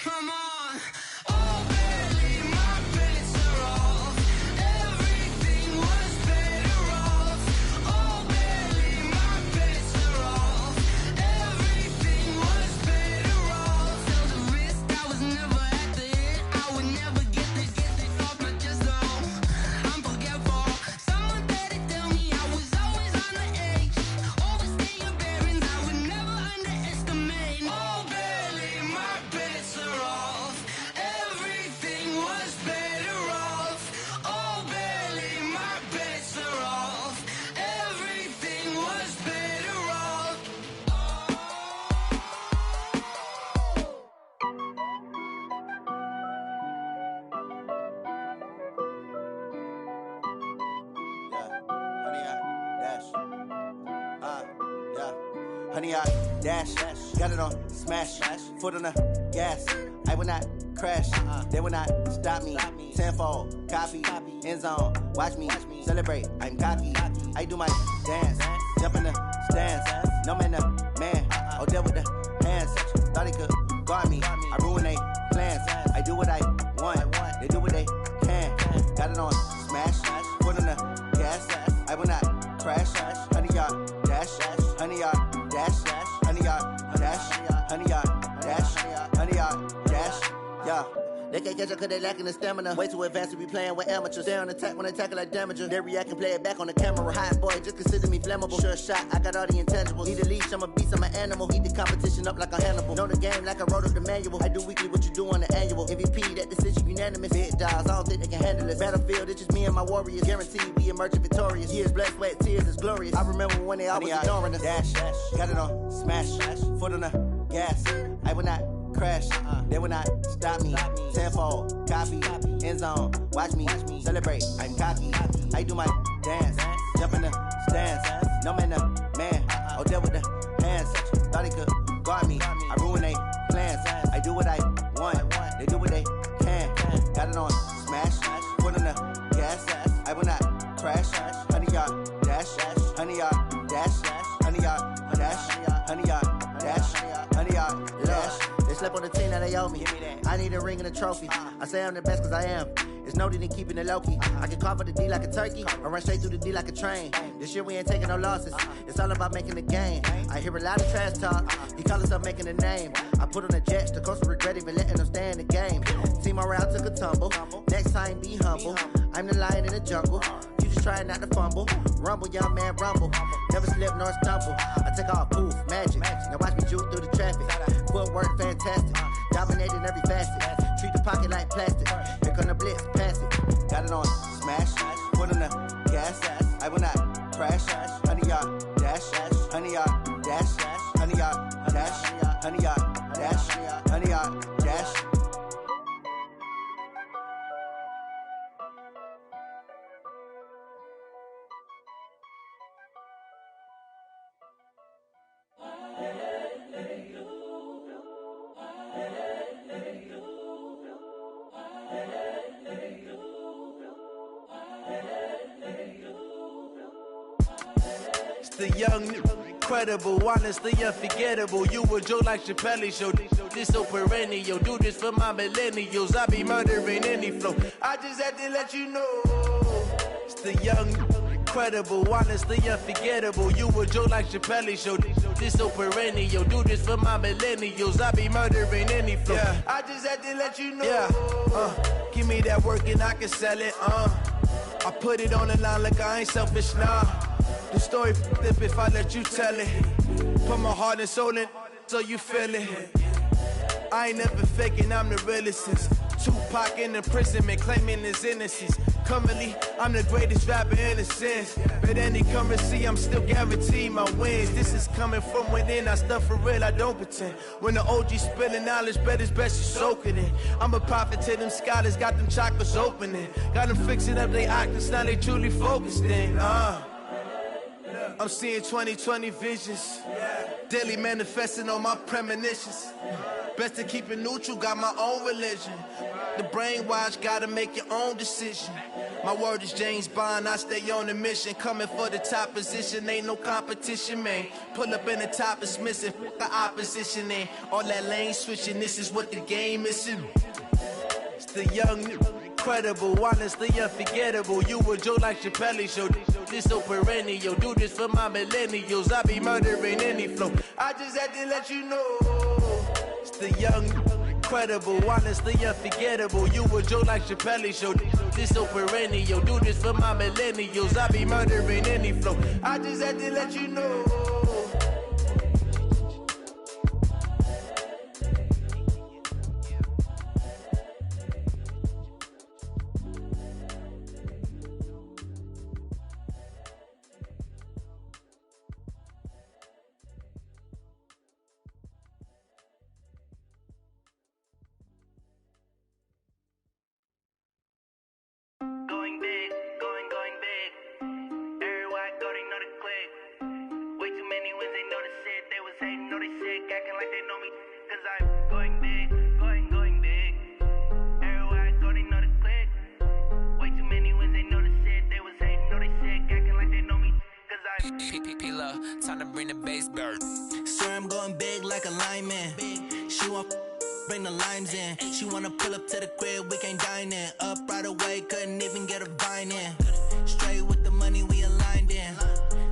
Come on. Oh, barely, my bets are off. Everything was better off. Oh, barely, my bets are off. Everything was better off. Felt the risk, I was never at the end. I would never get this off, but just know I'm forgetful. Someone better tell me I was always on the edge. Overstay your bearings, I would never underestimate. Oh, barely, my bets are off. Everything was better off. Oh, barely, my bets are off. Everything was better off. Honey, I dash, got it on smash, foot on the gas. I will not crash, they will not stop me. Tenfold, copy, end zone, watch me celebrate. I'm cocky, I do my dance, jump in the stands. No man, the man, oh, deal with the hands. Thought he could guard me, I ruin they plans. I do what I want, they do what they can. Got it on smash, foot on the gas. I will not crash, honey, y'all dash, honey, y'all dash, honey, y'all dash, honey, y'all dash, honey, y'all dash, yeah. They can't catch up cause they lacking the stamina. Way too advanced to be playing with amateurs. Stay on attack when they tackle like damager. They react and play it back on the camera. Hot boy, just consider me flammable. Sure shot, I got all the intangibles. Need a leash, I'm a beast, I'm an animal. Heat the competition up like a Hannibal. Know the game like I wrote up the manual. I do weekly what you do on the annual. MVP, that decision unanimous. Big dials, I don't think they can handle this. Battlefield, it's just me and my warriors. Guaranteed we emerging victorious. Years, blood, sweat, tears, it's glorious. I remember when they always ignoring us. Dash, got it on smash, foot on the gas. I will not crash, they will not stop me. Tenfold, copy, end zone, watch me celebrate. I'm cocky, I do my dance, jump in the stands. No man, the man, oh, deal with the hands. Thought he could guard me, I ruin they plans. I do what I want, they do what they can. Got it on smash, foot on the gas. I will not crash, honey, y'all dash, honey, y'all dash, honey, y'all dash, honey, y'all dash, honey, y'all dash. They slept on the team that they owe me. I need a ring and a trophy. I say I'm the best cause I am. It's no need in keeping it low-key. I can carve up the D like a turkey or run straight through the D like a train. This year we ain't taking no losses. It's all about making the game. I hear a lot of trash talk. He call himself making a name. I put on the jets. The coach will regret even letting them stay in the game. Team around took a tumble. Next time be humble. I'm the lion in the jungle. You just trying not to fumble. Rumble, young man, rumble. Never slip nor stumble. I take off, poof, magic. Now watch me juke through the traffic. Footwork fantastic. Dominating every facet. Treat the pocket like plastic. Here come the blitz, pass it. Got it on smash, foot on the gas. I will not crash, honey, y'all dash, honey, y'all dash, honey, y'all dash, honey, y'all dash, honey, y'all dash. The young, incredible, honestly unforgettable. You a joke like Chappelle show. This so perennial. Do this for my millennials. I be murdering any flow. I just had to let you know. It's the young, incredible, honestly unforgettable. You a joke like Chappelle show. This so perennial. Do this for my millennials. I be murdering any flow. Yeah. I just had to let you know. Yeah. Give me that work and I can sell it. I put it on the line like I ain't selfish, nah. The story flip if I let you tell it. Put my heart and soul in so you feel it. I ain't never faking, I'm the realest since Tupac in imprisonment, claiming his innocence. Currently, I'm the greatest rapper in a sense. But any currency, I'm still guaranteed my wins. This is coming from within, I stuff for real, I don't pretend. When the OG spilling knowledge, bet it's best you soak it in. I'm a prophet to them scholars, got them chakras opening. Got them fixing up their octaves, now they truly focused in. I'm seeing 2020 visions. Daily manifesting on my premonitions. Best to keep it neutral, got my own religion. The brainwash, gotta make your own decision. My word is James Bond, I stay on a mission. Coming for the top position, ain't no competition, man. Pull up in the top, it's missing, the opposition in. All that lane switching, this is what the game is in. It's the young, incredible, honestly unforgettable. You a joke like Chappelle show. This so perennial, do this for my millennials. I be murdering any flow. I just had to let you know. It's the young, incredible, honestly unforgettable. You a joke like Chappelle show. This so perennial, do this for my millennials. I be murdering any flow. I just had to let you know. Going big, going big. Everywhere I go, they know the click. Way too many wins, they know the shit. They was hating, know they sick, acting like they know me. Cause I'm going big, going big. Everywhere I go, they know the click. Way too many wins, they know the shit. They was hating, know they sick, acting like they know me. Cause I'm P-P-P-Love, time to bring the bass bird. Swear I'm going big like a lineman. She want bring the limes in. She wanna pull up to the crib, we can't dine in. Up right away, couldn't even get a vine in. Straight with the money we aligned in.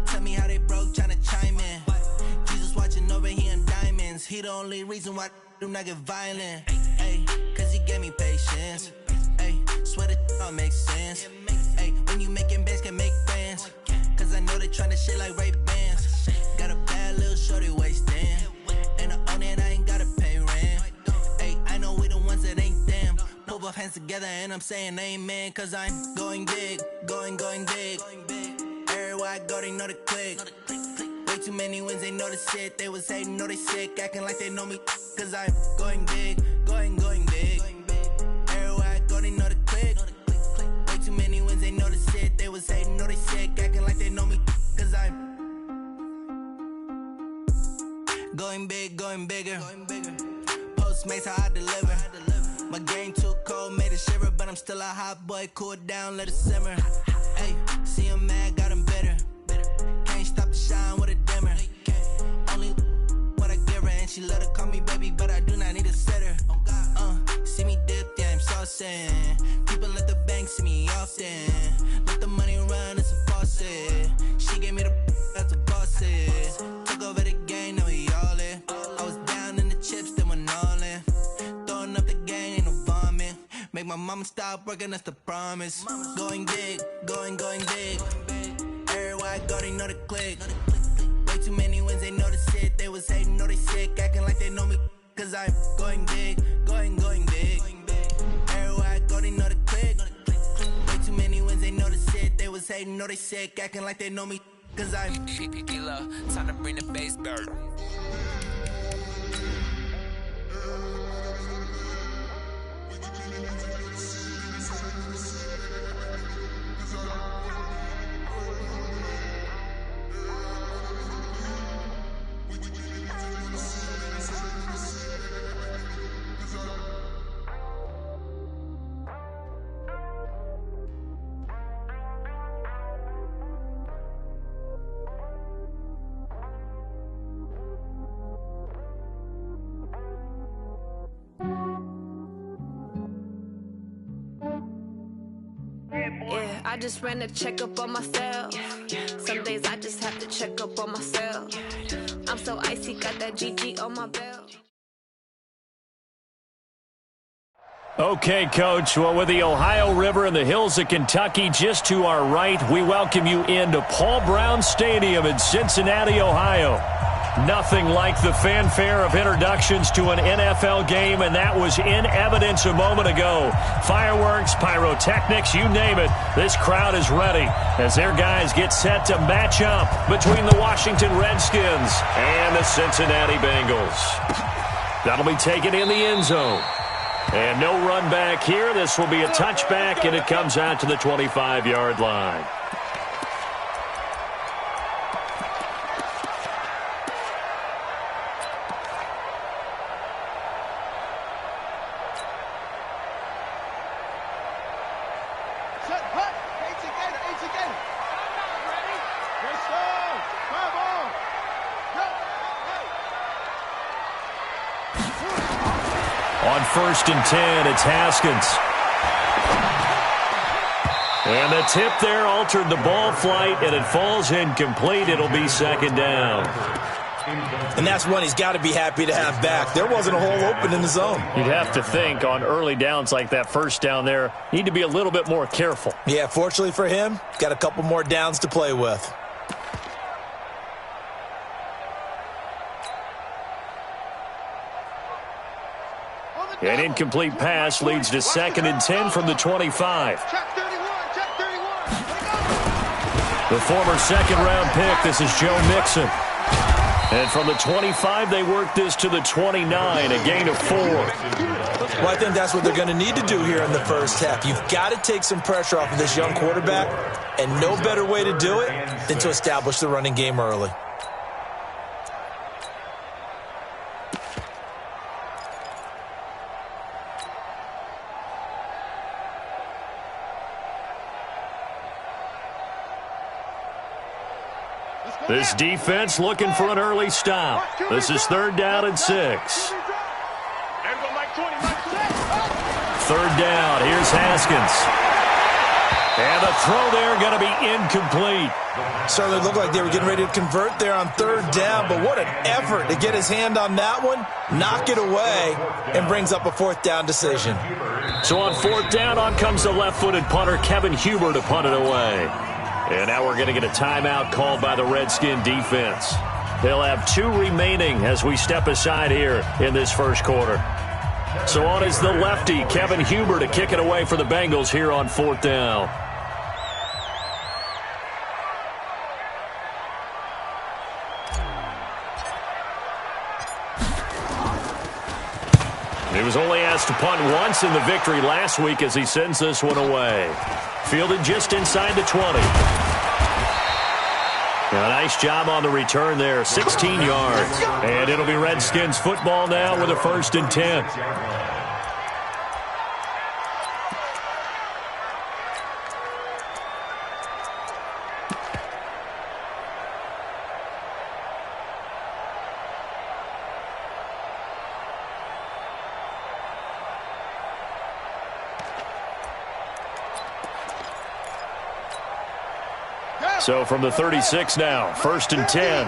Tell me how they broke, tryna chime in. Jesus watching over here in diamonds. He the only reason why I do not get violent. Ay, cause he gave me patience. Ay, swear that all makes sense. Ay, when you making bands, can make friends. Cause I know they tryna shit like Ray-Bans. Got a bad little shorty wasting. And I own it, I ain't gotta pay rent. Ay, I know we the ones that ain't them. Put both hands together and I'm saying amen. Cause I'm going big, going big. Everywhere I go, they know the click. Way too many wins, they know the shit. They was hating, know they sick, acting like they know me. Cause I'm going big, going big. Everywhere I go, they know the click. Way too many wins, they know the shit. They was hating, know they sick, acting like they know me. Cause I'm going big, going bigger. Postmates how I deliver. My game too cold, made it shiver, but I'm still a hot boy. Cool it down, let it simmer. Hey, see him mad, got him bitter. Can't stop the shine with a dimmer. Only what I give her, and she let her call me baby, but I do not need a sitter. See me dip, yeah, I'm saucing. People at the bank see me often. Let the money run, it's a faucet. She gave me the that's a faucet. Took over the game, now we all in. I was down in the chips, then went all in. Throwing up the game, ain't no vomit. Make my mama stop working, that's the promise. Going big, going big. Everywhere I go, they know the click. Way too many wins, they know the shit. They was hating, know they sick, acting like they know me. Cause I'm going big, going big. Everywhere I go, they know the click. Way too many wins, they know the shit. They was hating, know they sick, acting like they know me. Cause I'm P-P-P-Love, time to bring the bass bird. Yeah, I just ran a checkup on myself. Some days I just have to check up on myself. I'm so icy, got that GG on my belt. Okay, Coach. Well, with the Ohio River and the hills of Kentucky just to our right, we welcome you into Paul Brown Stadium in Cincinnati, Ohio. Nothing like the fanfare of introductions to an NFL game, and that was in evidence a moment ago. Fireworks, pyrotechnics, you name it. This crowd is ready as their guys get set to match up between the Washington Redskins and the Cincinnati Bengals. That'll be taken in the end zone. And no run back here. This will be a touchback, and it comes out to the 25-yard line. first and 10. It's Haskins. And the tip there altered the ball flight, and it falls incomplete. It'll be second down. And that's one he's got to be happy to have back. There wasn't a hole open in the zone. You'd have to think on early downs like that first down there, need to be a little bit more careful. Yeah, fortunately for him, got a couple more downs to play with. An incomplete pass leads to second and 10 from the 25. The former second-round pick, this is Joe Mixon. And from the 25, they work this to the 29, a gain of 4. Well, I think that's what they're going to need to do here in the first half. You've got to take some pressure off of this young quarterback, and no better way to do it than to establish the running game early. This defense looking for an early stop. This is third down and 6. Third down. Here's Haskins. And the throw there going to be incomplete. Certainly looked like they were getting ready to convert there on third down, but what an effort to get his hand on that one, knock it away, and brings up a fourth down decision. So on fourth down, on comes the left-footed punter, Kevin Huber, to punt it away. And now we're going to get a timeout called by the Redskin defense. They'll have 2 remaining as we step aside here in this first quarter. So on is the lefty, Kevin Huber, to kick it away for the Bengals here on fourth down. He was only asked to punt once in the victory last week as he sends this one away. Fielded just inside the 20. Now, nice job on the return there, 16 yards. And it'll be Redskins football now with a first and 10. So from the 36 now, first and 10. And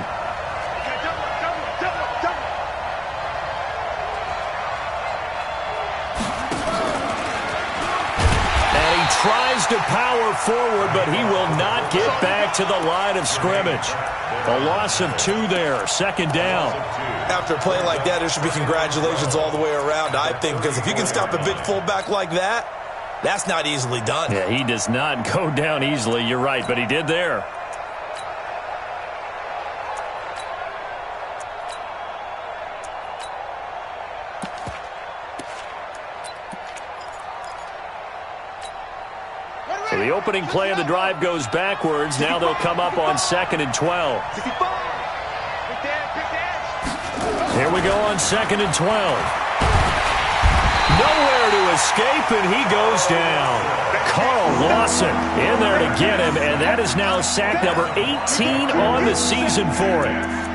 he tries to power forward, but he will not get back to the line of scrimmage. A loss of 2 there, second down. After a play like that, there should be congratulations all the way around, I think, because if you can stop a big fullback like that, that's not easily done. Yeah, he does not go down easily, you're right, but he did there. So the opening play of the drive goes backwards. Now they'll come up on second and 12. Here we go on second and 12. Nowhere to escape, and he goes down. Carl Lawson in there to get him, and that is now sack number 18 on the season for him.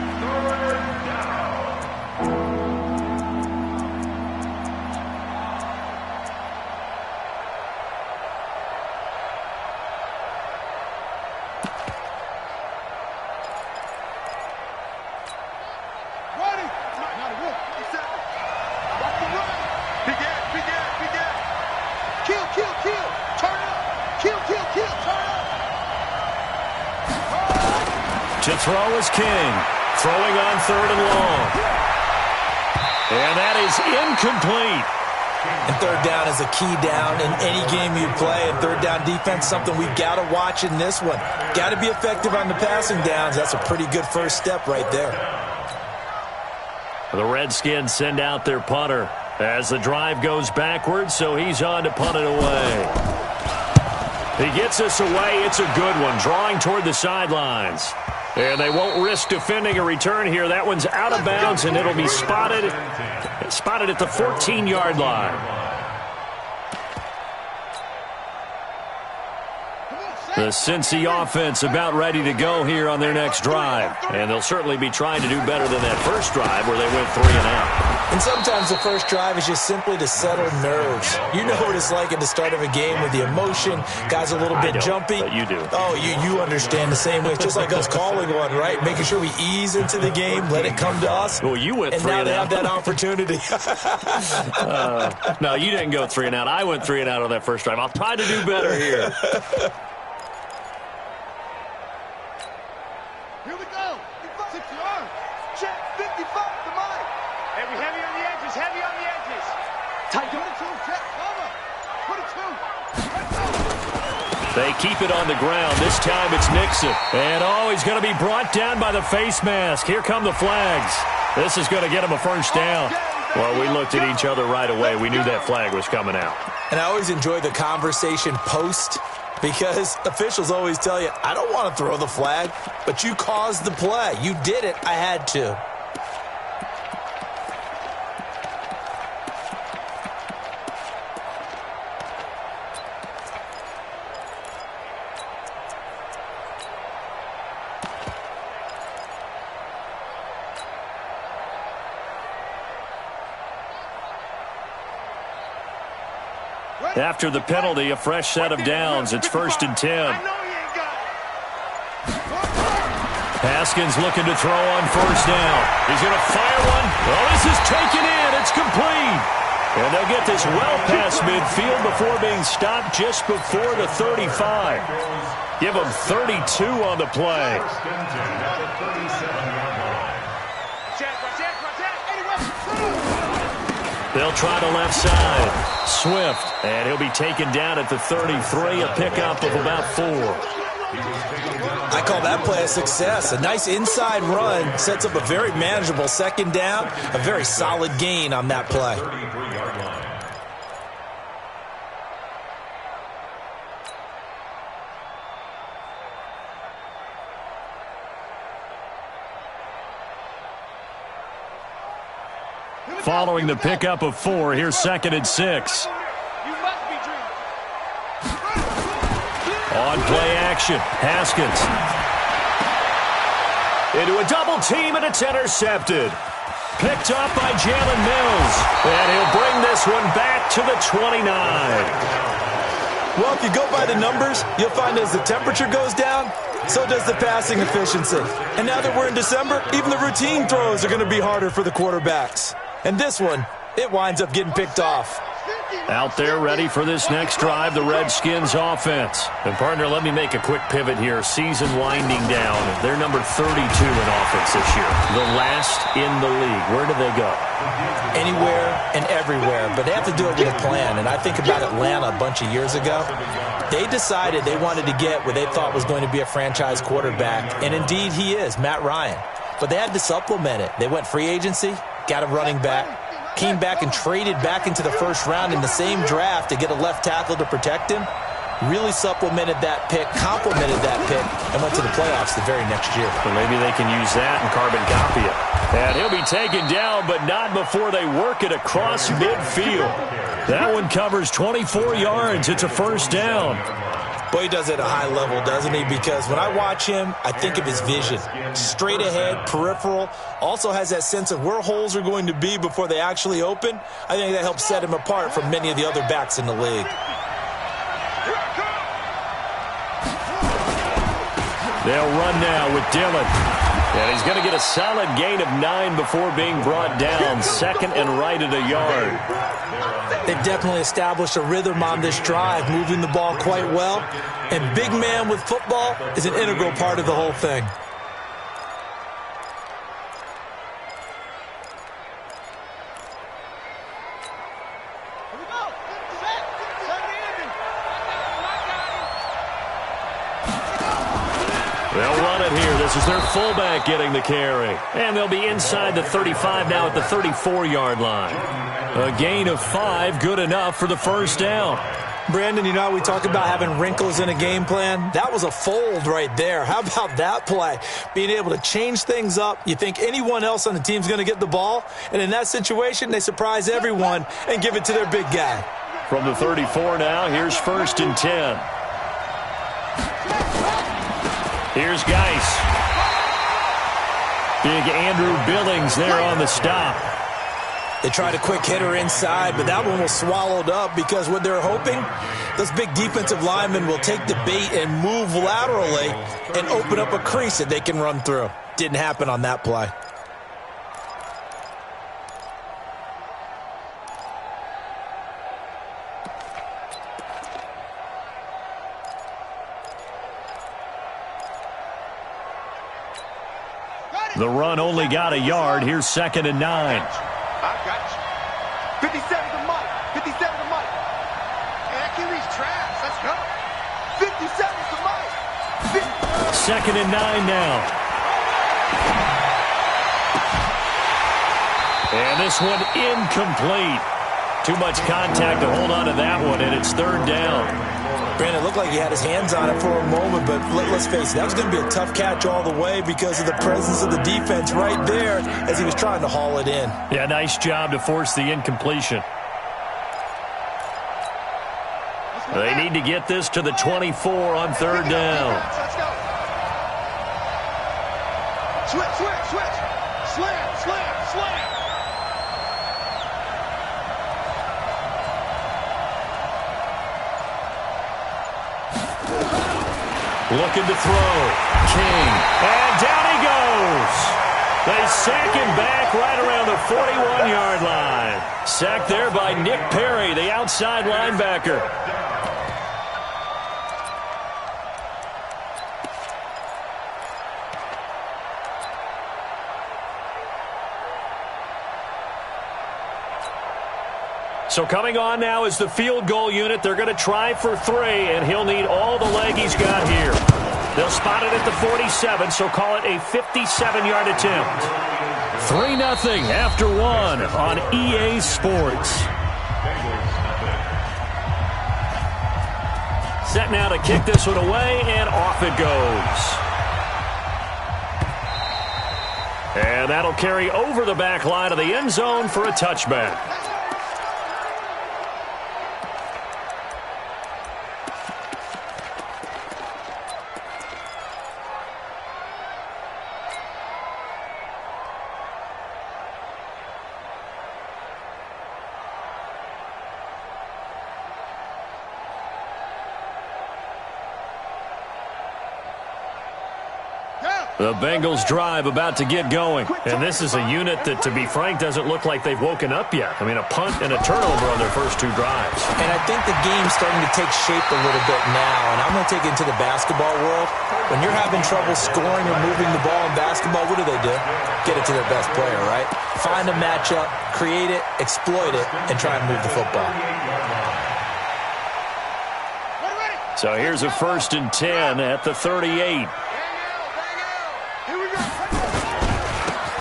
To throw is King. Throwing on third and long. And that is incomplete. And third down is a key down in any game you play. And third down defense, something we've got to watch in this one. Got to be effective on the passing downs. That's a pretty good first step right there. The Redskins send out their punter as the drive goes backwards, so he's on to punt it away. He gets us away. It's a good one, drawing toward the sidelines. And they won't risk defending a return here. That one's out of bounds, and it'll be spotted at the 14-yard line. The Cincy offense about ready to go here on their next drive. And they'll certainly be trying to do better than that first drive where they went 3 and out. And sometimes the first drive is just simply to settle nerves. You know what it's like at the start of a game with the emotion. Guys a little bit jumpy. But you do. Oh, you understand the same way. It's just like us calling one, right? Making sure we ease into the game, let it come to us. Well, you went 3 and out. And now they have that opportunity. No, you didn't go 3 and out. I went 3 and out on that first drive. I'll try to do better here. Here we go. 6 yards. Check. 55 to mine. Heavy on the edges. Heavy on the edges. Tight. 22. Check. Over. 22. They keep it on the ground. This time it's Nixon. And, he's going to be brought down by the face mask. Here come the flags. This is going to get him a first down. Well, we looked at each other right away. We knew that flag was coming out. And I always enjoy the conversation post because officials always tell you, I don't want to throw the flag, but you caused the play. You did it. I had to. After the penalty, a fresh set of downs. It's 1st and 10. Haskins looking to throw on 1st down. He's going to fire one. Well, this is taken in. It's complete. And they'll get this well past midfield before being stopped just before the 35. Give them 32 on the play. They'll try the left side. Swift, and he'll be taken down at the 33, a pickup of about 4. I call that play a success. A nice inside run sets up a very manageable 2nd down, a very solid gain on that play. Following the pickup of 4, here's 2nd and 6. On play action, Haskins. Into a double team, and it's intercepted. Picked up by Jalen Mills. And he'll bring this one back to the 29. Well, if you go by the numbers, you'll find as the temperature goes down, so does the passing efficiency. And now that we're in December, even the routine throws are going to be harder for the quarterbacks. And this one, it winds up getting picked off. Out there ready for this next drive, the Redskins offense. And, partner, let me make a quick pivot here. Season winding down. They're number 32 in offense this year. The last in the league. Where do they go? Anywhere and everywhere. But they have to do it with a plan. And I think about Atlanta a bunch of years ago. They decided they wanted to get what they thought was going to be a franchise quarterback. And, indeed, he is, Matt Ryan. But they had to supplement it. They went free agency, got a running back, came back and traded back into the 1st round in the same draft to get a left tackle to protect him, really supplemented that pick, complemented that pick, and went to the playoffs the very next year. Well, maybe they can use that and carbon copy it. And he'll be taken down, but not before they work it across midfield. That one covers 24 yards. It's a 1st down. Boy, he does it at a high level, doesn't he? Because when I watch him, I think of his vision. Straight ahead, peripheral. Also has that sense of where holes are going to be before they actually open. I think that helps set him apart from many of the other backs in the league. They'll run now with Dillon. And he's going to get a solid gain of 9 before being brought down. 2nd and right at a yard. They've definitely established a rhythm on this drive, moving the ball quite well. And big man with football is an integral part of the whole thing. They'll run it here. This is their fullback getting the carry. And they'll be inside the 35 now at the 34-yard line. A gain of 5, good enough for the 1st down. Brandon, you know how we talk about having wrinkles in a game plan? That was a fold right there. How about that play? Being able to change things up. You think anyone else on the team's going to get the ball, and in that situation, they surprise everyone and give it to their big guy. From the 34 now, here's 1st and 10. Here's Geis. Big Andrew Billings there on the stop. They tried a quick hitter inside, but that one was swallowed up because what they're hoping, those big defensive linemen will take the bait and move laterally and open up a crease that they can run through. Didn't happen on that play. The run only got a yard. Here's 2nd and 9. I got you. 57 to Mike. 57 to Mike. Hey, that QB's trash. Let's go. 57 to Mike. 2nd and 9 now. And this one incomplete. Too much contact to hold on to that one, and it's 3rd down. Brandon, it looked like he had his hands on it for a moment, but let's face it, that was going to be a tough catch all the way because of the presence of the defense right there as he was trying to haul it in. Yeah, nice job to force the incompletion. They need to get this to the 24 on 3rd down. Let's go. Switch, switch, switch. Slam, slam, slam. Looking to throw. King. And down he goes. They sack him back right around the 41-yard line. Sacked there by Nick Perry, the outside linebacker. So coming on now is the field goal unit. They're going to try for 3, and he'll need all the leg he's got here. They'll spot it at the 47, so call it a 57-yard attempt. 3-0 after 1 on EA Sports. Set now to kick this one away, and off it goes. And that'll carry over the back line of the end zone for a touchback. The Bengals drive about to get going. And this is a unit that, to be frank, doesn't look like they've woken up yet. I mean, a punt and a turnover on their first 2 drives. And I think the game's starting to take shape a little bit now. And I'm going to take it into the basketball world. When you're having trouble scoring or moving the ball in basketball, what do? Get it to their best player, right? Find a matchup, create it, exploit it, and try and move the football. So here's a 1st and 10 at the 38.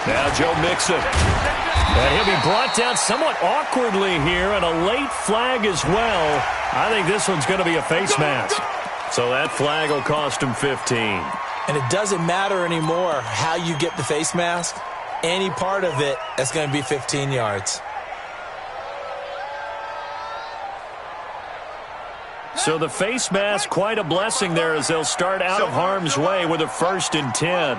Now Joe Mixon. And he'll be brought down somewhat awkwardly here, and a late flag as well. I think this one's going to be a face mask. So that flag will cost him 15. And it doesn't matter anymore how you get the face mask. Any part of it, that's going to be 15 yards. So the face mask, quite a blessing there as they'll start out of harm's way with a 1st and 10.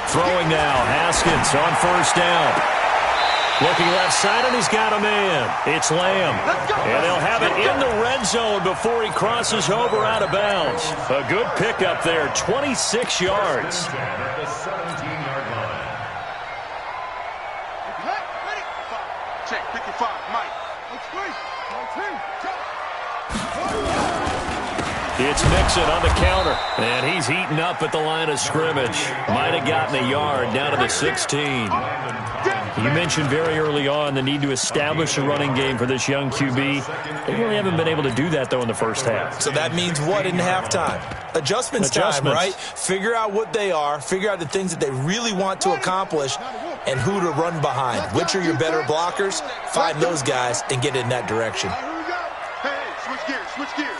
Throwing now, Haskins on 1st down. Looking left side, and he's got a man. It's Lamb. And they'll have it in the red zone before he crosses over out of bounds. A good pickup there, 26 yards. At the 17-yard line. Ready? Check, 55, Mike. It's Mixon on the counter, and he's heating up at the line of scrimmage. Might have gotten a yard down to the 16. You mentioned very early on the need to establish a running game for this young QB. They really haven't been able to do that, though, in the first half. So that means what in halftime? Adjustments time, right? Figure out what they are, figure out the things that they really want to accomplish, and who to run behind. Which are your better blockers? Find those guys and get in that direction. Here we go. Hey, switch gears, switch gears.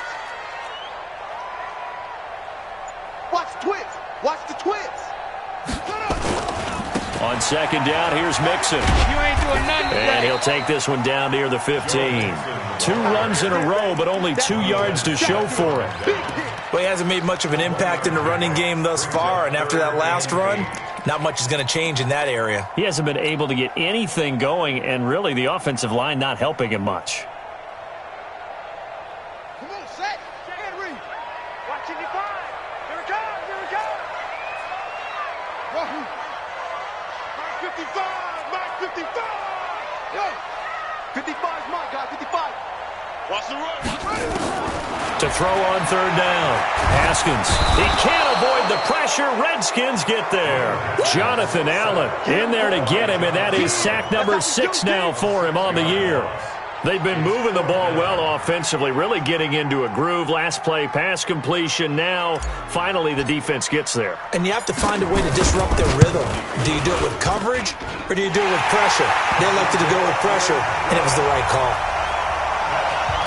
Watch the twist. Watch the twist. On second down, here's Mixon. You ain't doing nothing today. And he'll take this one down near the 15. 2 runs in a row, but only 2 yards to show for it. Well, he hasn't made much of an impact in the running game thus far, and after that last run, not much is going to change in that area. He hasn't been able to get anything going, and really the offensive line not helping him much. Come on, set. And read. Watch it, define. Here it comes. Here it comes. Wahoo. Mark 55. Mark 55. Yo. 55 is mine, guys. 55. Watch the run. To throw on third down. Haskins. He can't avoid the pressure. Redskins get there. Jonathan Allen in there to get him, and that is sack number 6 now for him on the year. They've been moving the ball well offensively, really getting into a groove. Last play, pass completion. Now, finally, the defense gets there. And you have to find a way to disrupt their rhythm. Do you do it with coverage, or do you do it with pressure? They elected to go with pressure, and it was the right call.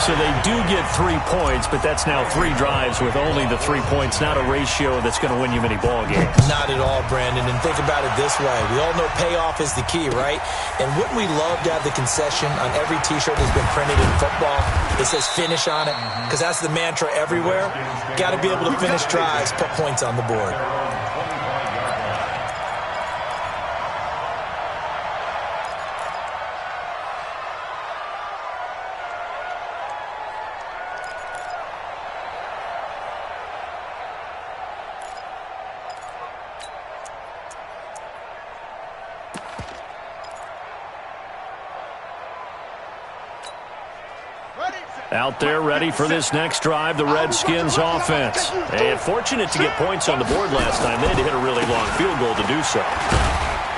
So they do get 3 points, but that's now 3 drives with only the 3 points, not a ratio that's going to win you many ball games. Not at all, Brandon. And think about it this way. We all know payoff is the key, right? And wouldn't we love to have the concession on every T-shirt that's been printed in football that says finish on it? Because that's the mantra everywhere. Got to be able to finish drives, put points on the board. Out there ready for this next drive, the Redskins offense. And fortunate to get points on the board last time. They had to hit a really long field goal to do so.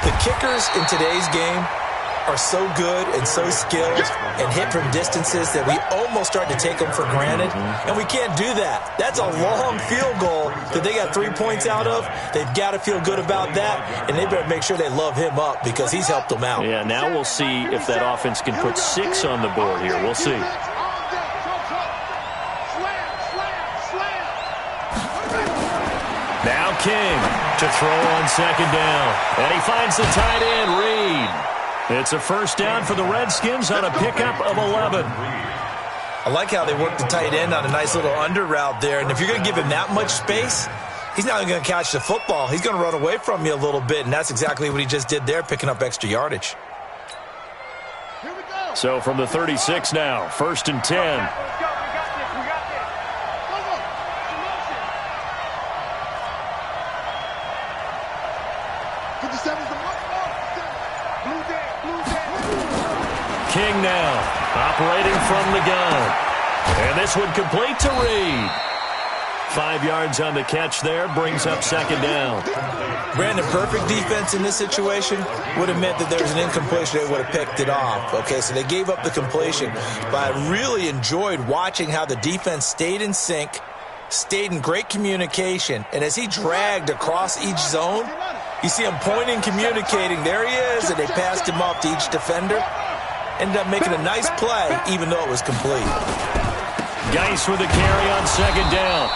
The kickers in today's game are so good and so skilled and hit from distances that we almost start to take them for granted. And we can't do that. That's a long field goal that they got 3 points out of. They've got to feel good about that, and they better make sure they love him up because he's helped them out. Yeah, now we'll see if that offense can put 6 on the board here. We'll see. Now King to throw on second down. And he finds the tight end, Reed. It's a first down for the Redskins on a pickup of 11. I like how they work the tight end on a nice little under route there. And if you're going to give him that much space, he's not going to catch the football. He's going to run away from you a little bit, and that's exactly what he just did there, picking up extra yardage. So from the 36 now, 1st and 10. King now, operating from the gun. And this one complete to Reed. 5 yards on the catch there, brings up second down. Brandon, perfect defense in this situation would have meant that there was an incompletion. They would have picked it off. Okay, so they gave up the completion. But I really enjoyed watching how the defense stayed in sync, stayed in great communication. And as he dragged across each zone, you see him pointing, communicating. There he is, and they passed him off to each defender. Ended up making a nice play, even though it was complete. Geis with a carry on second down.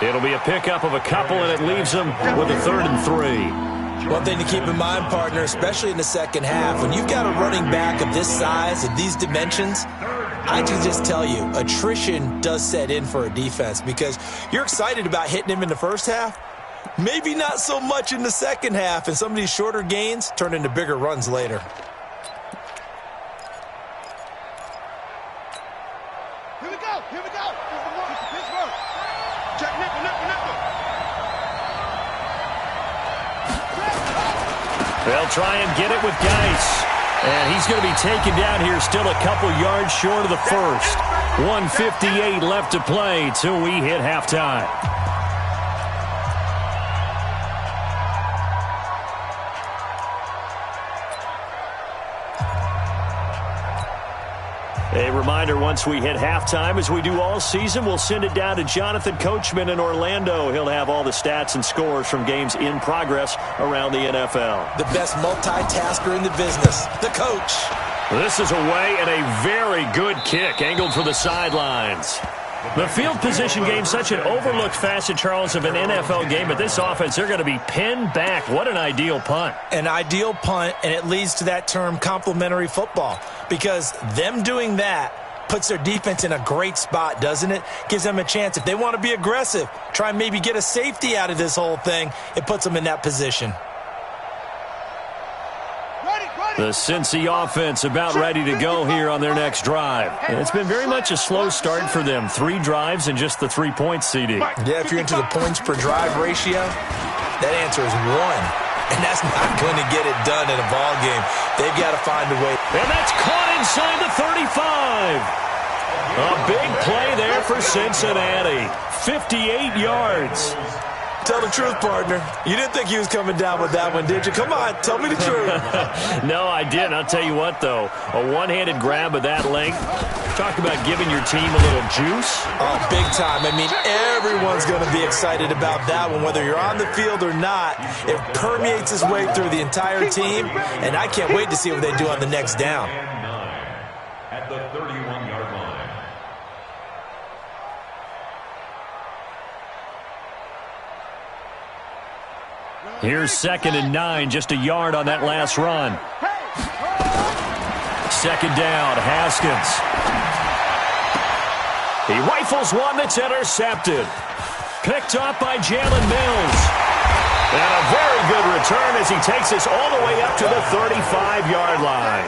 It'll be a pickup of a couple, and it leaves them with a 3rd and 3. One thing to keep in mind, partner, especially in the second half, when you've got a running back of this size, of these dimensions, I can just tell you, attrition does set in for a defense because you're excited about hitting him in the first half, maybe not so much in the second half, and some of these shorter gains turn into bigger runs later. Here we go. Pittsburgh. Check nickel. They'll try and get it with Geis. And he's going to be taken down here, still a couple yards short of the first. 1:58 left to play till we hit halftime. A reminder, once we hit halftime, as we do all season, we'll send it down to Jonathan Coachman in Orlando. He'll have all the stats and scores from games in progress around the NFL. The best multitasker in the business, the coach. This is away and a very good kick, angled for the sidelines. The field position game, such an overlooked facet, Charles, of an NFL game. But this offense, they're going to be pinned back. What an ideal punt. An ideal punt, and it leads to that term complementary football. Because them doing that puts their defense in a great spot, doesn't it? Gives them a chance. If they want to be aggressive, try and maybe get a safety out of this whole thing, it puts them in that position. The Cincy offense about ready to go here on their next drive. And it's been very much a slow start for them. 3 drives and just the 3 points, CD. Yeah, if you're into the points per drive ratio, that answer is 1. And that's not going to get it done in a ball game. They've got to find a way. And that's caught inside the 35. A big play there for Cincinnati. 58 yards. Tell the truth, partner. You didn't think he was coming down with that one, did you? Come on, tell me the truth. No, I didn't. I'll tell you what, though. A one-handed grab of that length. Talk about giving your team a little juice. Oh, big time. I mean, everyone's going to be excited about that one, whether you're on the field or not. It permeates its way through the entire team, and I can't wait to see what they do on the next down. At the 31-yard line. Here's 2nd and 9, just a yard on that last run. 2nd down, Haskins. He rifles one that's intercepted. Picked off by Jalen Mills. And a very good return as he takes us all the way up to the 35-yard line.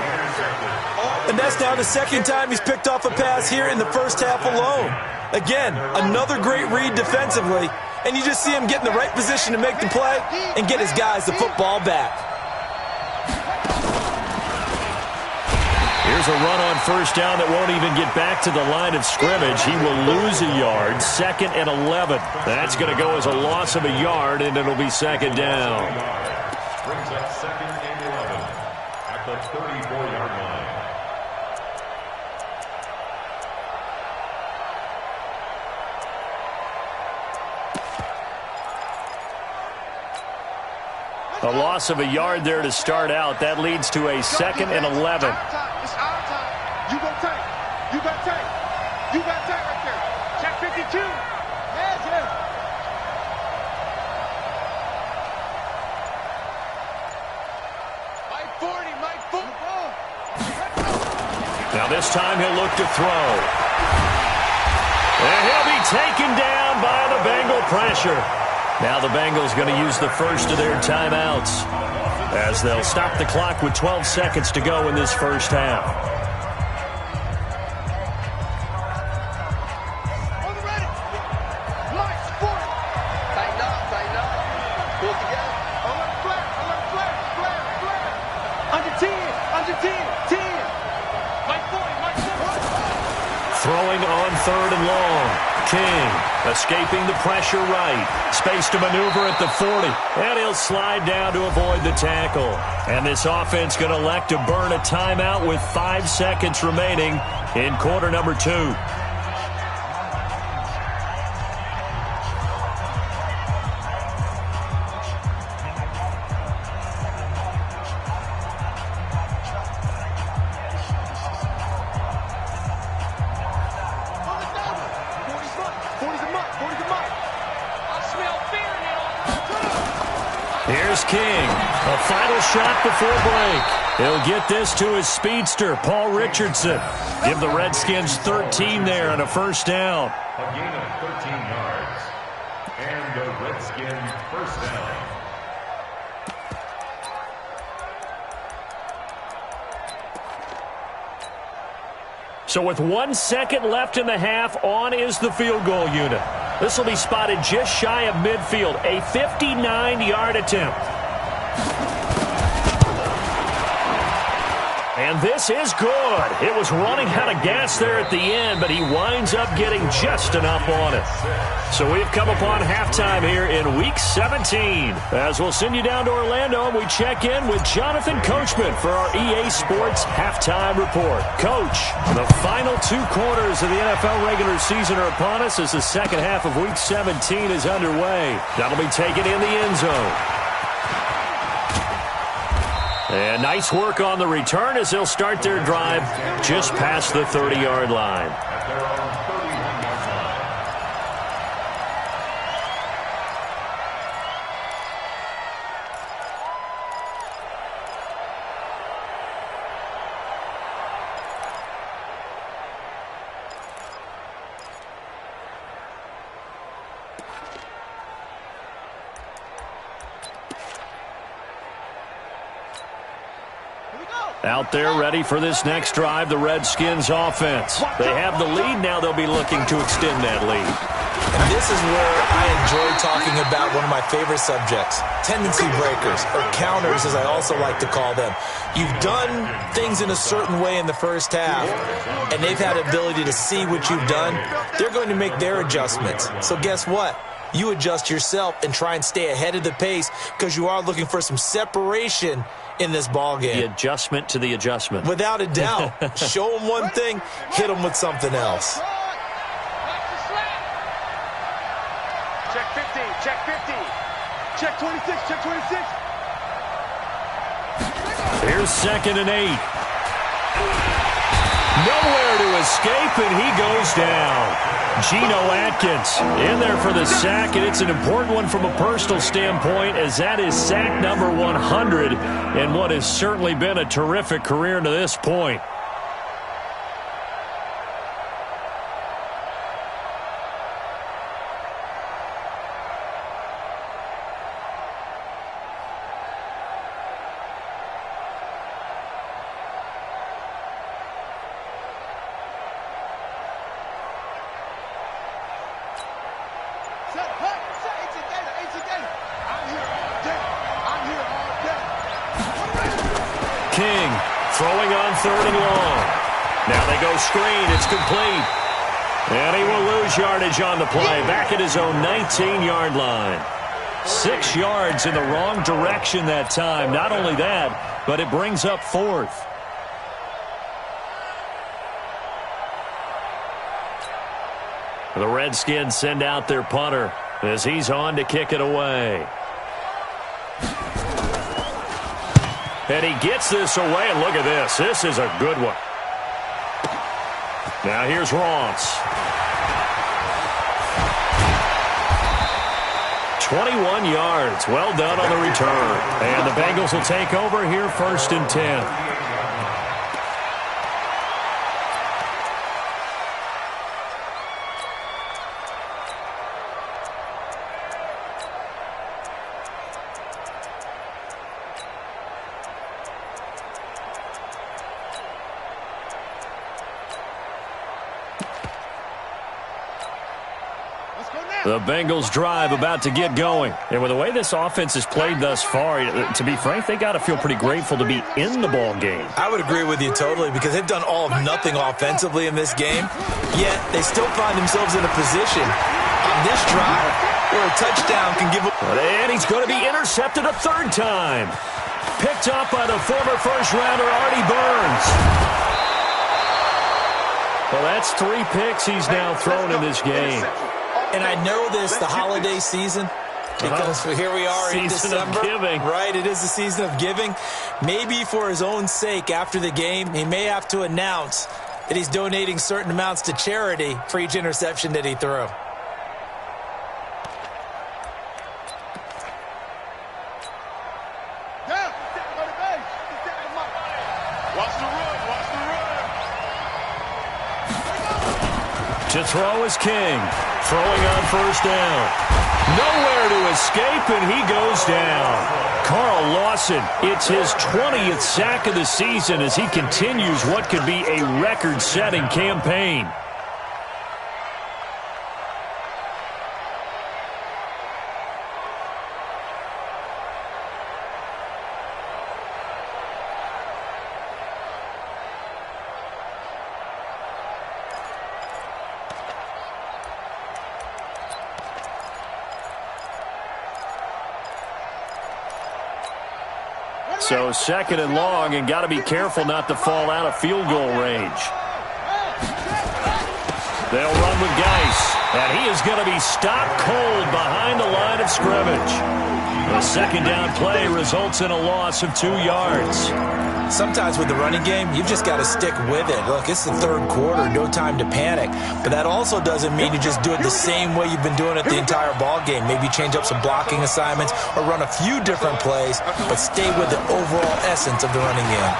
And that's now the 2nd time he's picked off a pass here in the first half alone. Again, another great read defensively. And you just see him get in the right position to make the play and get his guys the football back. Here's a run on 1st down that won't even get back to the line of scrimmage. He will lose a yard. 2nd and 11. That's going to go as a loss of a yard, and it'll be 2nd down. Brings up 2nd and 11 at the 34-yard line. A loss of a yard there to start out. That leads to a 2nd and 11. It's our time. You go take. You got take. You got take right there. Check 52. Yes, yes. Mike 40, Mike 40. Now this time he'll look to throw. And he'll be taken down by the Bengal pressure. Now the Bengals going to use the first of their timeouts as they'll stop the clock with 12 seconds to go in this first half. On the ready. Mike 40. Tighten up, tighten up. Pull it together. Alert flare. Under 10, 10. Mike 40, Mike 40. Throwing on 3rd and long. King escaping the pressure right. Space to maneuver at the 40. And he'll slide down to avoid the tackle. And this offense going to elect to burn a timeout with 5 seconds remaining in quarter number 2. Here's King. A final shot before break. He'll get this to his speedster, Paul Richardson. Give the Redskins 13 there on a 1st down. A gain of 13 yards. And the Redskins 1st down. So with 1 second left in the half, on is the field goal unit. This will be spotted just shy of midfield. A 59-yard attempt. And this is good. It was running out of gas there at the end, but he winds up getting just enough on it. So we've come upon halftime here in Week 17. As we'll send you down to Orlando, and we check in with Jonathan Coachman for our EA Sports Halftime Report. Coach, the final 2 quarters of the NFL regular season are upon us as the second half of Week 17 is underway. That'll be taken in the end zone. And nice work on the return as they'll start their drive just past the 30-yard line. At their own 31-yard line. Out there ready for this next drive, the Redskins offense. They have the lead. Now they'll be looking to extend that lead. And this is where I enjoy talking about one of my favorite subjects, tendency breakers, or counters as I also like to call them. You've done things in a certain way in the first half, and they've had the ability to see what you've done. They're going to make their adjustments. So guess what? You adjust yourself and try and stay ahead of the pace because you are looking for some separation in this ball game. The adjustment to the adjustment. Without a doubt. Show them one thing, hit them with something else. Check 50, check 50. Check 26, check 26. Here's 2nd and 8. Nowhere to escape, and he goes down. Geno Atkins in there for the sack, and it's an important one from a personal standpoint as that is sack number 100 and what has certainly been a terrific career to this point. King throwing on 3rd and long. Now they go screen. It's complete. And he will lose yardage on the play. Back at his own 19-yard line. 6 yards in the wrong direction that time. Not only that, but it brings up 4th. The Redskins send out their punter as he's on to kick it away. And he gets this away, and look at this. This is a good one. Now here's Ross. 21 yards. Well done on the return. And the Bengals will take over here 1st and 10. The Bengals drive about to get going. And with the way this offense has played thus far, to be frank, they got to feel pretty grateful to be in the ball game. I would agree with you totally because they've done all of nothing offensively in this game, yet they still find themselves in a position on this drive where a touchdown can give them. And he's going to be intercepted a 3rd time. Picked up by the former first-rounder Artie Burns. Well, that's 3 picks he's now thrown in this game. And I know this, the holiday season, because here we are in December. Season of giving. Right, it is the season of giving. Maybe for his own sake after the game, he may have to announce that he's donating certain amounts to charity for each interception that he threw. To throw is King. Throwing on 1st down. Nowhere to escape, and he goes down. Carl Lawson, it's his 20th sack of the season as he continues what could be a record-setting campaign. So 2nd and long, and got to be careful not to fall out of field goal range. They'll run with Geis, and he is going to be stopped cold behind the line of scrimmage. The 2nd down play results in a loss of 2 yards. Sometimes with the running game, you've just got to stick with it. Look, it's the 3rd quarter, no time to panic. But that also doesn't mean you just do it the same way you've been doing it the entire ball game. Maybe change up some blocking assignments or run a few different plays, but stay with the overall essence of the running game.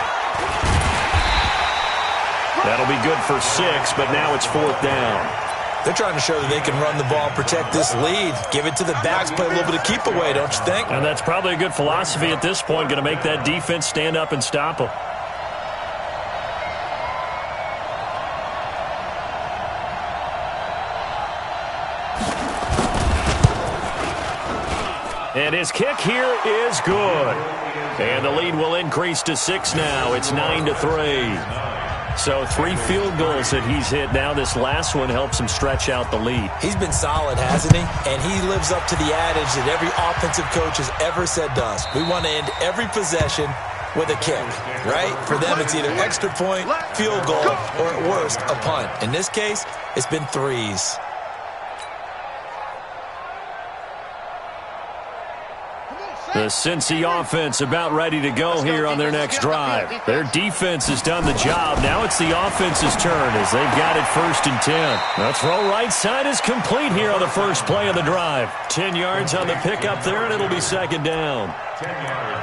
That'll be good for 6, but now it's 4th down. They're trying to show that they can run the ball and protect this lead. Give it to the backs, play a little bit of keep away, don't you think? And that's probably a good philosophy at this point, going to make that defense stand up and stop them. And his kick here is good. And the lead will increase to 6 now. It's 9-3. So 3 field goals that he's hit now. This last one helps him stretch out the lead. He's been solid, hasn't he? And he lives up to the adage that every offensive coach has ever said to us. We want to end every possession with a kick, right? For them, it's either extra point, field goal, or at worst, a punt. In this case, it's been 3s. The Cincy offense about ready to go here on their next drive. Their defense has done the job. Now it's the offense's turn as they've got it 1st and 10. The throw right side is complete here on the first play of the drive. 10 yards on the pickup there, and it'll be 2nd down.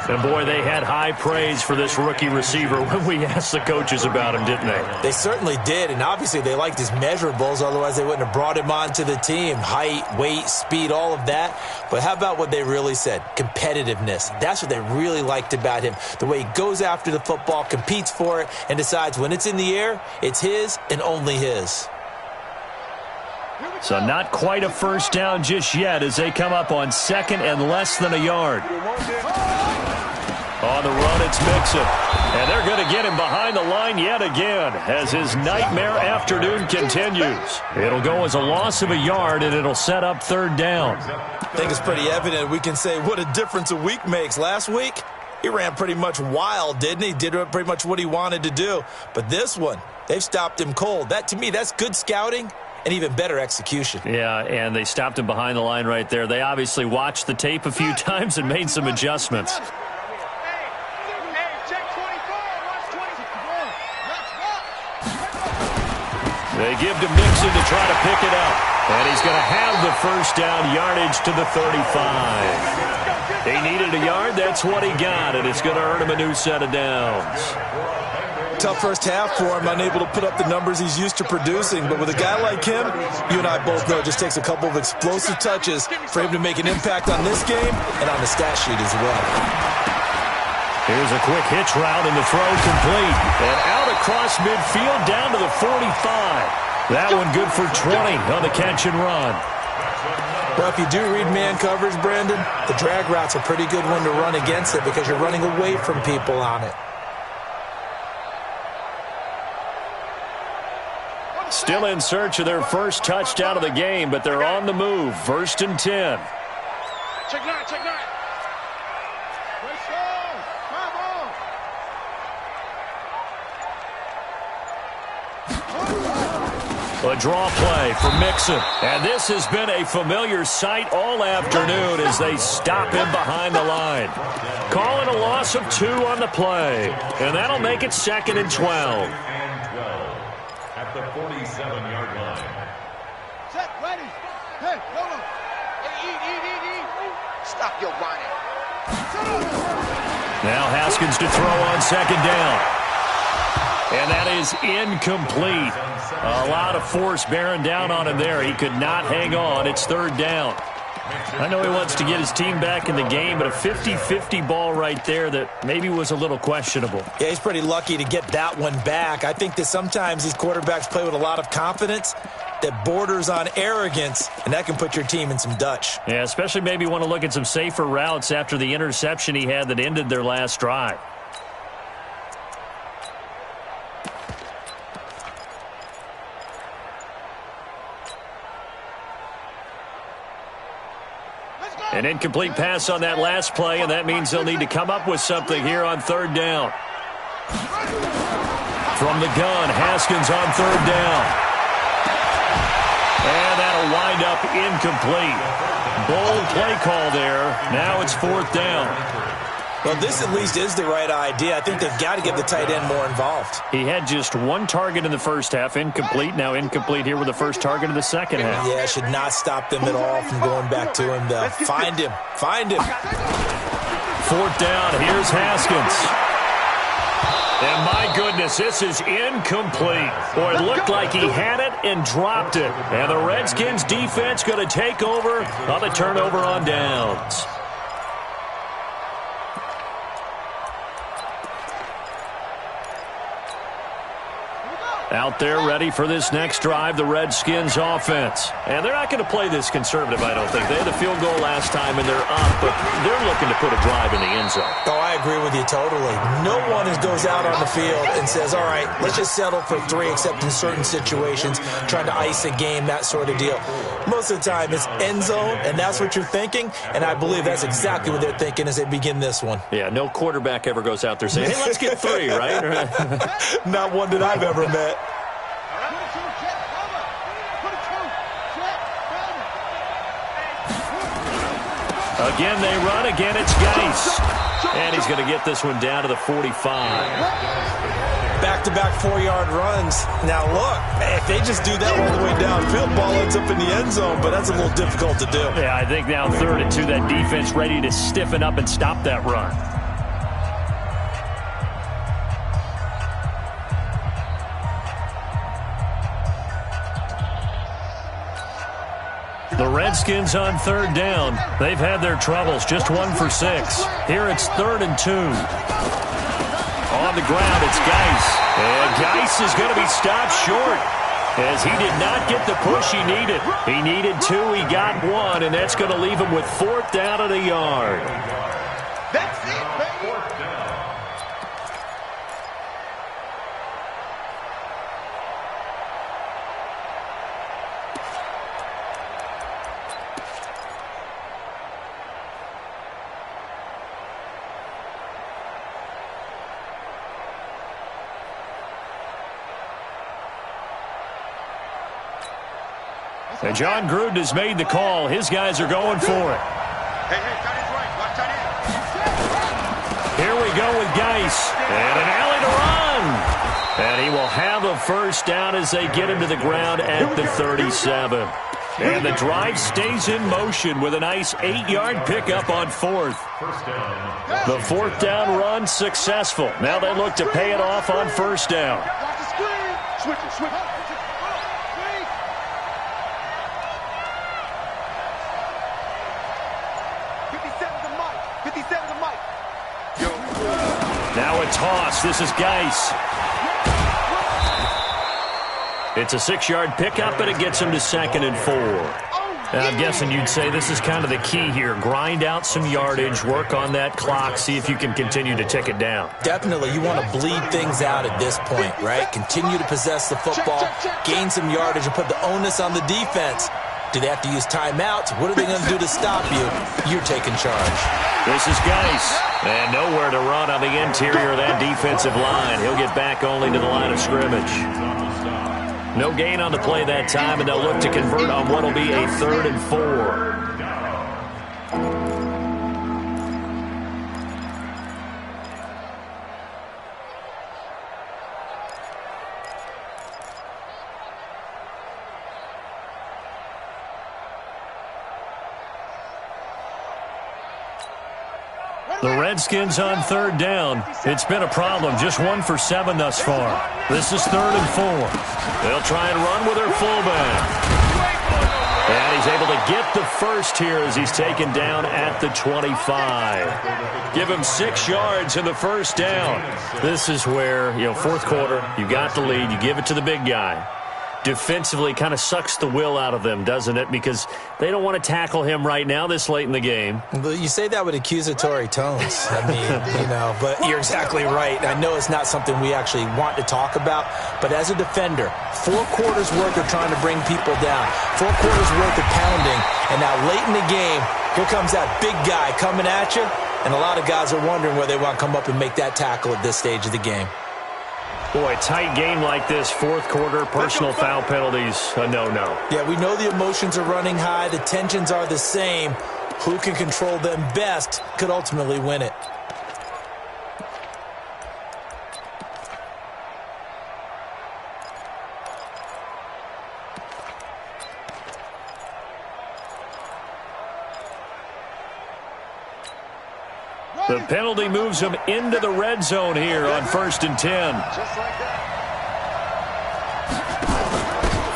And, boy, they had high praise for this rookie receiver when we asked the coaches about him, didn't they? They certainly did, and obviously they liked his measurables. Otherwise, they wouldn't have brought him onto the team. Height, weight, speed, all of that. But how about what they really said? Competitiveness. That's what they really liked about him. The way he goes after the football, competes for it, and decides when it's in the air, it's his and only his. So not quite a first down just yet as they come up on 2nd and less than a yard. On the run, it's Mixon. And they're going to get him behind the line yet again as his nightmare afternoon continues. It'll go as a loss of a yard, and it'll set up 3rd down. I think it's pretty evident. We can say what a difference a week makes. Last week, he ran pretty much wild, didn't he? Did pretty much what he wanted to do. But this one, they've stopped him cold. That, to me, that's good scouting and even better execution. Yeah, and they stopped him behind the line right there. They obviously watched the tape a few times and made some adjustments. They give to Mixon to try to pick it up. And he's going to have the first down yardage to the 35. He needed a yard. That's what he got, and it's going to earn him a new set of downs. Tough first half for him, unable to put up the numbers he's used to producing. But with a guy like him, you and I both know it just takes a couple of explosive touches for him to make an impact on this game and on the stat sheet as well. Here's a quick hitch route, and the throw complete. And out across midfield down to the 45. That one good for 20 on the catch and run. Well, if you do read man coverage, Brandon, the drag route's a pretty good one to run against it because you're running away from people on it. Still in search of their first touchdown of the game, but they're on the move. 1st and 10. Check 9, check 9. A draw play for Mixon. And this has been a familiar sight all afternoon as they stop him behind the line. Calling a loss of 2 on the play. And that'll make it 2nd and 12. At the 47-yard line. Set, ready. Hey, hold on. Hey, eat. Stop your whining. Now Haskins to throw on 2nd down. And that is incomplete. A lot of force bearing down on him there. He could not hang on. It's 3rd down. I know he wants to get his team back in the game, but a 50-50 ball right there that maybe was a little questionable. Yeah, he's pretty lucky to get that one back. I think that sometimes these quarterbacks play with a lot of confidence that borders on arrogance, and that can put your team in some Dutch. Yeah, especially maybe want to look at some safer routes after the interception he had that ended their last drive. An incomplete pass on that last play, and that means they'll need to come up with something here on 3rd down. From the gun, Haskins on 3rd down. And that'll wind up incomplete. Bold play call there. Now it's 4th down. Well, this at least is the right idea. I think they've got to get the tight end more involved. He had just 1 target in the first half, incomplete. Now incomplete here with the first target of the second half. Yeah, should not stop them at all from going back to him, though. Find him. 4th down, here's Haskins. And my goodness, this is incomplete. Boy, it looked like he had it and dropped it. And the Redskins defense going to take over on the turnover on downs. Out there ready for this next drive, the Redskins offense. And they're not going to play this conservative, I don't think. They had the field goal last time, and they're up, but they're looking to put a drive in the end zone. Oh, I agree with you totally. No one goes out on the field and says, all right, let's just settle for 3, except in certain situations, trying to ice a game, that sort of deal. Most of the time, it's end zone, and that's what you're thinking, and I believe that's exactly what they're thinking as they begin this one. Yeah, no quarterback ever goes out there saying, hey, let's get 3, right? Not one that I've ever met. Again, they run. Again, it's Geis. And he's going to get this one down to the 45. Back-to-back 4-yard runs. Now, look, if they just do that all the way downfield, ball ends up in the end zone, but that's a little difficult to do. Yeah, I think now 3rd and 2, that defense ready to stiffen up and stop that run. The Redskins on 3rd down. They've had their troubles, just 1 for 6. Here it's 3rd and 2. On the ground, it's Geis. And Geis is going to be stopped short as he did not get the push he needed. He needed 2, he got 1, and that's going to leave him with 4th down at a yard. That's it, baby. 4th down. And John Gruden has made the call. His guys are going for it. Hey, tight end's right. Watch tight end. Here we go with Geis. And an alley to run. And he will have a 1st down as they get him to the ground at the 37. And the drive stays in motion with a nice 8-yard pickup on 4th. The 4th down run successful. Now they look to pay it off on 1st down. Watch the screen. Switch it, switch it. 57 to Mike. Now a toss. This is Geis. It's a 6-yard pickup, and it gets him to 2nd and 4. Now, I'm guessing you'd say this is kind of the key here. Grind out some yardage, work on that clock, see if you can continue to tick it down. Definitely. You want to bleed things out at this point, right? Continue to possess the football, gain some yardage, and put the onus on the defense. Do they have to use timeouts? What are they going to do to stop you? You're taking charge. This is Geis. And nowhere to run on the interior of that defensive line. He'll get back only to the line of scrimmage. No gain on the play that time, and they'll look to convert on what will be a 3rd and 4. The Redskins on 3rd down. It's been a problem. Just 1 for 7 thus far. This is 3rd and 4. They'll try and run with their fullback. And he's able to get the 1st here as he's taken down at the 25. Give him 6 yards in the 1st down. This is where, 4th quarter, you got the lead. You give it to the big guy. Defensively kind of sucks the will out of them, doesn't it? Because they don't want to tackle him right now this late in the game. Well, you say that with accusatory tones. I mean, but you're exactly right. I know it's not something we actually want to talk about, but as a defender, 4 quarters worth of trying to bring people down, 4 quarters worth of pounding, and now late in the game, here comes that big guy coming at you, and a lot of guys are wondering whether they want to come up and make that tackle at this stage of the game. Boy, tight game like this, 4th quarter, personal foul penalties, a no-no. Yeah, we know the emotions are running high. The tensions are the same. Who can control them best could ultimately win it. The penalty moves him into the red zone here on 1st and 10.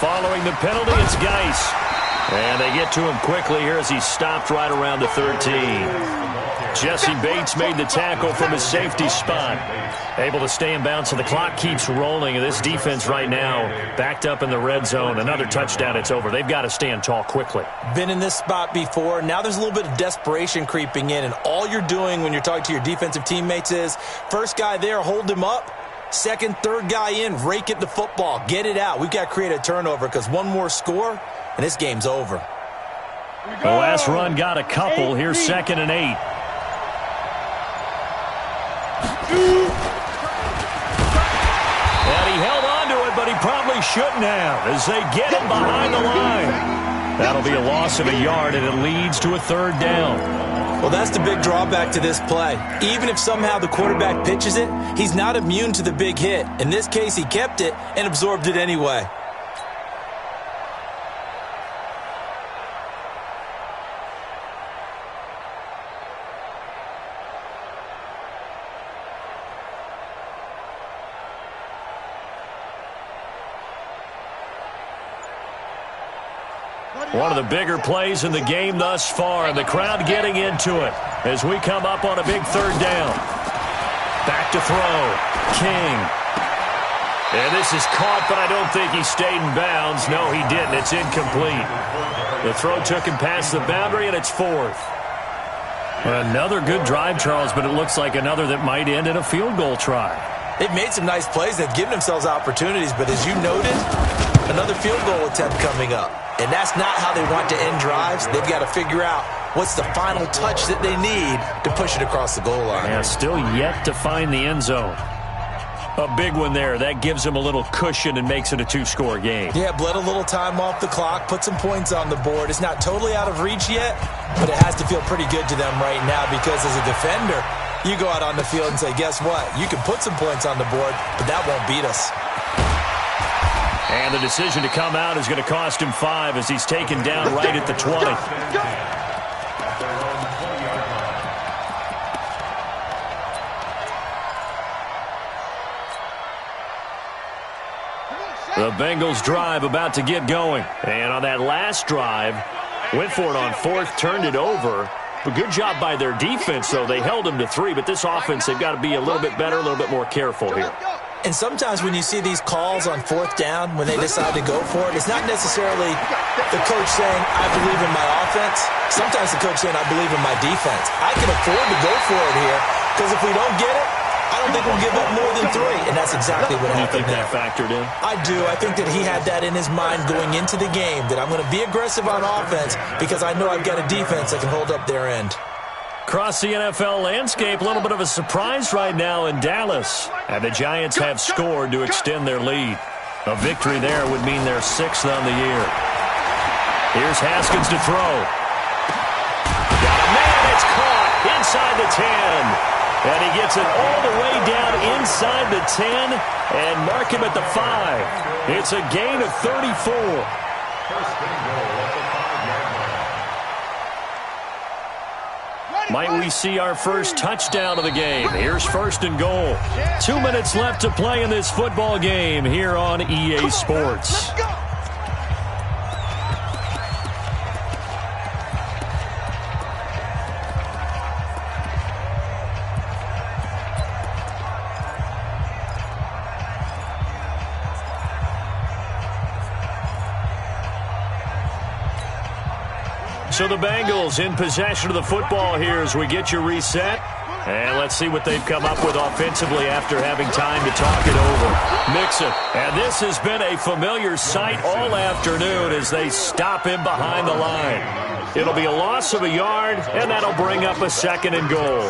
Following the penalty, it's Geis. And they get to him quickly here as he stopped right around the 13. Jesse Bates made the tackle from his safety spot. Able to stay in bounds, so the clock keeps rolling. And this defense right now backed up in the red zone. Another touchdown, it's over. They've got to stand tall quickly. Been in this spot before. Now there's a little bit of desperation creeping in. And all you're doing when you're talking to your defensive teammates is, first guy there, hold him up. Second, third guy in, rake at the football. Get it out. We've got to create a turnover because one more score, and this game's over. The last run got a couple. Here's 2nd and 8. And he held on to it, but he probably shouldn't have as they get him behind the line. That'll be a loss of a yard, and it leads to a 3rd down. Well, that's the big drawback to this play. Even if somehow the quarterback pitches it, he's not immune to the big hit. In this case, he kept it and absorbed it anyway. One of the bigger plays in the game thus far, and the crowd getting into it as we come up on a big 3rd down. Back to throw. King. And this is caught, but I don't think he stayed in bounds. No, he didn't. It's incomplete. The throw took him past the boundary, and it's 4th. Another good drive, Charles, but it looks like another that might end in a field goal try. They've made some nice plays. They've given themselves opportunities, but as you noted, another field goal attempt coming up. And that's not how they want to end drives. They've got to figure out what's the final touch that they need to push it across the goal line. Yeah, still yet to find the end zone. A big one there. That gives them a little cushion and makes it a 2-score game. Yeah, bled a little time off the clock, put some points on the board. It's not totally out of reach yet, but it has to feel pretty good to them right now because as a defender, you go out on the field and say, guess what? You can put some points on the board, but that won't beat us. And the decision to come out is going to cost him 5 as he's taken down right at the 20. The Bengals drive about to get going. And on that last drive, went for it on 4th, turned it over. But good job by their defense, though. They held them to 3, but this offense, they've got to be a little bit better, a little bit more careful here. And sometimes when you see these calls on 4th down, when they decide to go for it, it's not necessarily the coach saying, I believe in my offense. Sometimes the coach saying, I believe in my defense. I can afford to go for it here because if we don't get it, I don't think we'll give up more than 3. And that's exactly what happened. You think that factored in? I do. I think that he had that in his mind going into the game, that I'm going to be aggressive on offense because I know I've got a defense that can hold up their end. Across the NFL landscape, a little bit of a surprise right now in Dallas. And the Giants have scored to extend their lead. A victory there would mean their 6th on the year. Here's Haskins to throw. Got a man, it's caught inside the 10. And he gets it all the way down inside the 10 and mark him at the 5. It's a gain of 34. Might we see our first touchdown of the game? Here's 1st and goal. 2 minutes left to play in this football game here on EA Sports. So the Bengals in possession of the football here as we get you reset. And let's see what they've come up with offensively after having time to talk it over. Mixon. And this has been a familiar sight all afternoon as they stop him behind the line. It'll be a loss of a yard, and that'll bring up a 2nd and goal.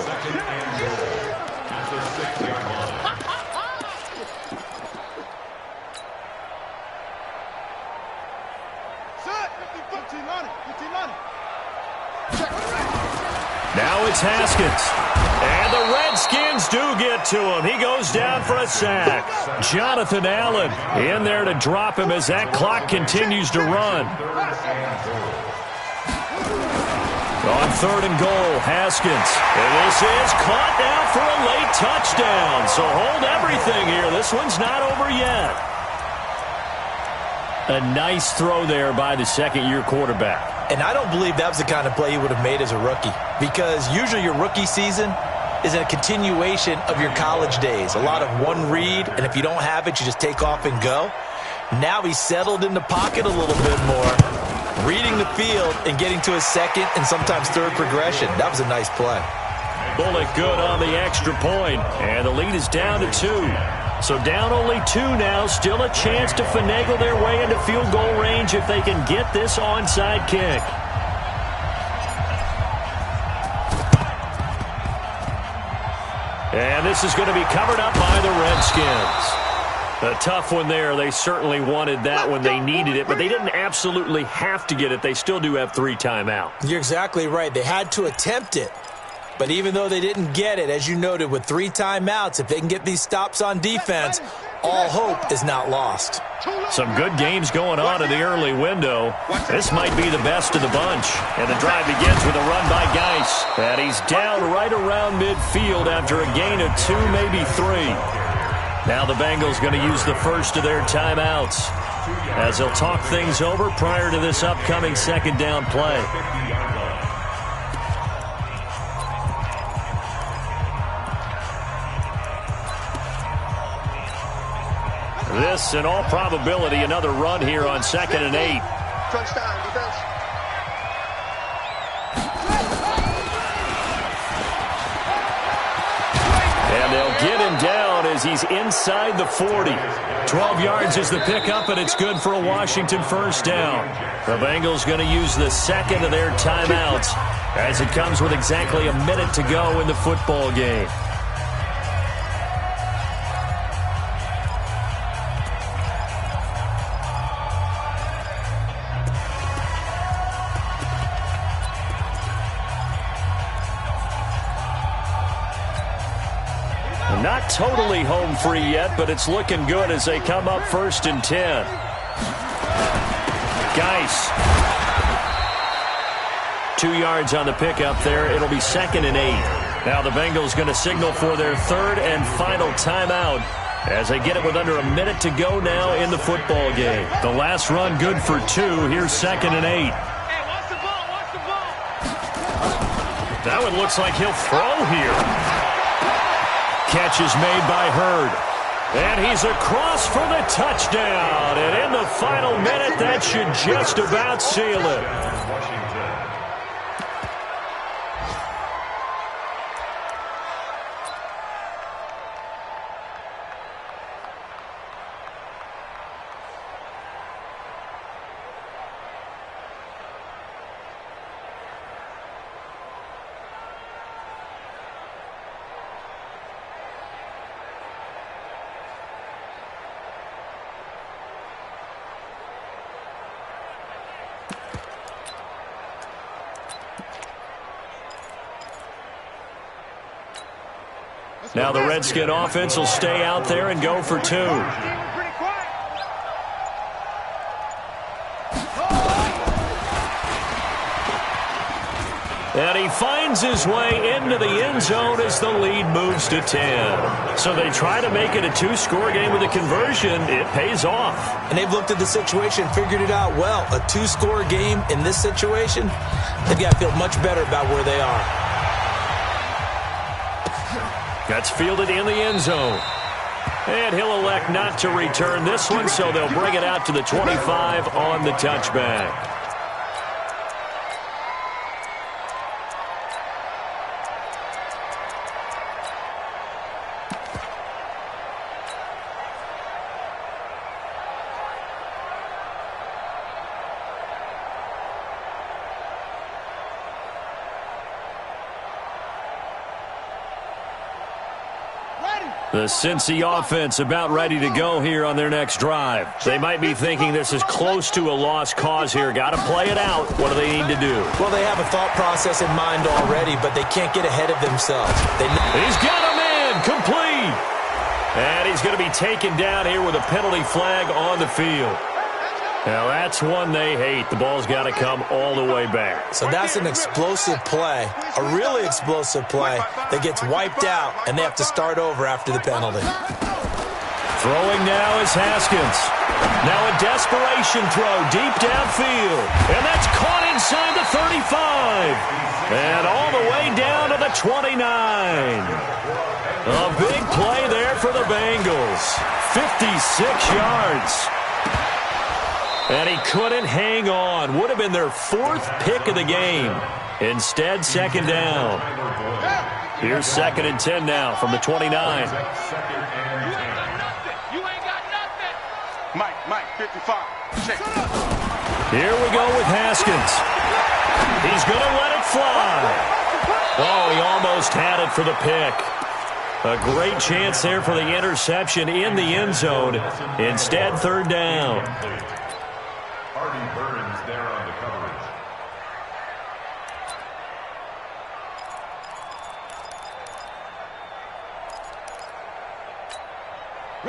Now it's Haskins. And the Redskins do get to him. He goes down for a sack. Jonathan Allen in there to drop him as that clock continues to run. On 3rd and goal, Haskins. And this is caught now for a late touchdown. So hold everything here. This one's not over yet. A nice throw there by the second-year quarterback. And I don't believe that was the kind of play he would have made as a rookie, because usually your rookie season is a continuation of your college days. A lot of one read, and if you don't have it, you just take off and go. Now he's settled in the pocket a little bit more, reading the field and getting to his second and sometimes third progression. That was a nice play. Bullet good on the extra point, and the lead is down to 2. So down only 2 now, still a chance to finagle their way into field goal range if they can get this onside kick. And this is going to be covered up by the Redskins. A tough one there. They certainly wanted that when they needed it, but they didn't absolutely have to get it. They still do have 3 timeouts. You're exactly right. They had to attempt it. But even though they didn't get it, as you noted, with 3 timeouts, if they can get these stops on defense, all hope is not lost. Some good games going on in the early window. This might be the best of the bunch. And the drive begins with a run by Geis. And he's down right around midfield after a gain of 2, maybe 3. Now the Bengals going to use the first of their timeouts as they'll talk things over prior to this upcoming second down play. This, in all probability, another run here on 2nd and 8. Touchdown, defense. And they'll get him down as he's inside the 40. 12 yards is the pickup, and it's good for a Washington first down. The Bengals going to use the second of their timeouts as it comes with exactly a minute to go in the football game. Not totally home free yet, but it's looking good as they come up 1st and 10. Geis. 2 yards on the pickup there. It'll be 2nd and 8. Now the Bengals going to signal for their 3rd and final timeout as they get it with under a minute to go now in the football game. The last run good for 2. Here's 2nd and 8. Hey, watch the ball, watch the ball. That one looks like he'll throw here. Catch is made by Hurd. And he's across for the touchdown. And in the final minute, that should just about seal it. Now the Redskin offense will stay out there and go for 2. And he finds his way into the end zone as the lead moves to 10. So they try to make it a 2-score game with a conversion. It pays off. And they've looked at the situation, figured it out well. A 2-score game in this situation, they've got to feel much better about where they are. That's fielded in the end zone. And he'll elect not to return this one, so they'll bring it out to the 25 on the touchback. The Cincy offense about ready to go here on their next drive. They might be thinking this is close to a lost cause here. Got to play it out. What do they need to do? Well, they have a thought process in mind already, but they can't get ahead of themselves. He's got him in. Complete. And he's going to be taken down here with a penalty flag on the field. Now, that's one they hate. The ball's got to come all the way back. So that's an explosive play, a really explosive play that gets wiped out, and they have to start over after the penalty. Throwing now is Haskins. Now a desperation throw deep downfield. And that's caught inside the 35. And all the way down to the 29. A big play there for the Bengals. 56 yards. And he couldn't hang on. Would have been their 4th pick of the game. Instead, second down. Here's 2nd and 10 now from the 29. Mike, 55. Check. Here we go with Haskins. He's going to let it fly. Oh, he almost had it for the pick. A great chance there for the interception in the end zone. Instead, 3rd down. Artie Burns there on the coverage.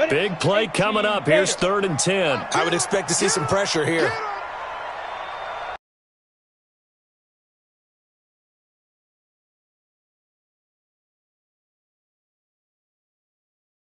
Big play coming up. Here's 3rd and 10. I would expect to see some pressure here.